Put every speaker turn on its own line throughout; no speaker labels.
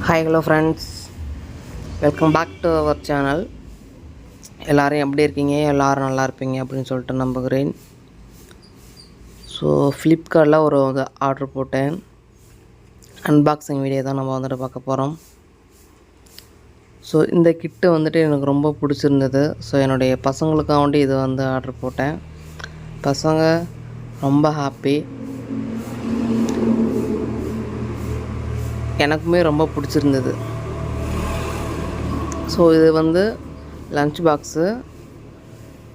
Hi hello friends, welcome back to our channel. எல்லோரும் எப்படி இருக்கீங்க? எல்லோரும் நல்லா இருப்பீங்க அப்படின்னு சொல்லிட்டு நம்புகிறேன். ஸோ ஃப்ளிப்கார்ட்டில் ஒரு ஆர்டர் போட்டேன். அன்பாக்சிங் வீடியோ தான் நம்ம வந்துட்டு பார்க்க போகிறோம். ஸோ இந்த கிட்டு வந்துட்டு எனக்கு ரொம்ப பிடிச்சிருந்தது. ஸோ என்னுடைய பசங்களுக்காண்டி இது ஆர்டர் போட்டேன். பசங்க ரொம்ப ஹாப்பி, எனக்குமே ரொம்ப பிடிச்சிருந்தது. ஸோ இது லன்ச் பாக்ஸு,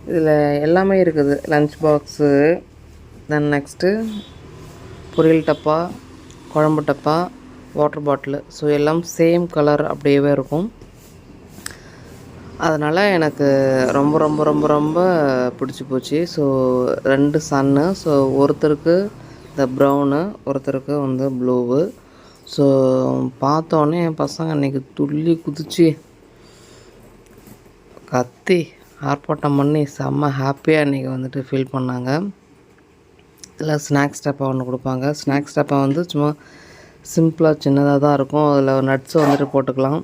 இதில் எல்லாமே இருக்குது. லன்ச் பாக்ஸு, தென் நெக்ஸ்ட்டு பொரியல் டப்பா, குழம்பு டப்பா, வாட்டர் பாட்டிலு. ஸோ எல்லாம் சேம் கலர் அப்படியே இருக்கும். அதனால் எனக்கு ரொம்ப ரொம்ப ரொம்ப ரொம்ப பிடிச்சி போச்சு. ஸோ 2 சன்னு. ஸோ ஒருத்தருக்கு இந்த ப்ரௌனு, ஒருத்தருக்கு ப்ளூவு. ஸோ பார்த்தோன்னே என் பசங்க அன்றைக்கி துள்ளி குதிச்சு கத்தி ஆர்ப்பாட்டம் பண்ணி செம்ம ஹாப்பியாக அன்றைக்கி ஃபீல் பண்ணாங்க. இதில் ஸ்நாக்ஸ் டப்பா ஒன்று கொடுப்பாங்க. ஸ்நாக்ஸ் டப்பா சும்மா சிம்பிளாக சின்னதாக தான் இருக்கும். அதில் நட்ஸை போட்டுக்கலாம்.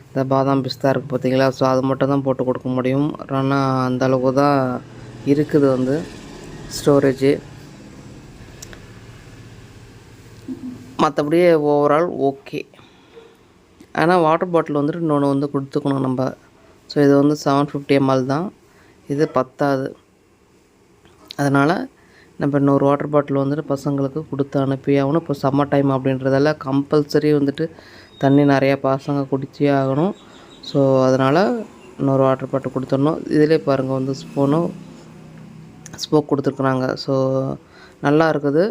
இந்த பாதாம் பிஸ்தா இருக்குது பார்த்தீங்களா? ஸோ அது மட்டும் தான் போட்டு கொடுக்க முடியும். ஆனால் அந்தளவுக்கு தான் இருக்குது ஸ்டோரேஜு. மற்றபடி ஓவரால் ஓகே. ஆனால் வாட்டர் பாட்டில் இன்னொன்று கொடுத்துக்கணும் நம்ம. ஸோ இது 750 ml தான். இது பத்தாது. அதனால் நம்ம இன்னொரு வாட்டர் பாட்டில் பசங்களுக்கு கொடுத்து அனுப்பி ஆகணும். இப்போ சம்மர் டைம் அப்படின்றதால கம்பல்சரி தண்ணி நிறையா பசங்க குடிச்சே ஆகணும். ஸோ அதனால் இன்னொரு வாட்டர் பாட்டில் கொடுத்துடணும். இதிலே பாருங்கள் ஸ்போக் கொடுத்துருக்குறாங்க. ஸோ நல்லா இருக்குது.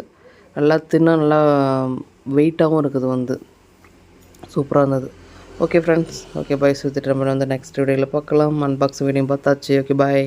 நல்லா நல்லா வெயிட்டாகவும் இருக்குது. சூப்பராக இருந்தது. Okay friends, okay bye. சுற்றிட்டு நம்ம நெக்ஸ்ட் வீடியோவில் பார்க்கலாம். அன்பாக்சிங் வீடியோ பார்த்தாச்சு. Okay bye.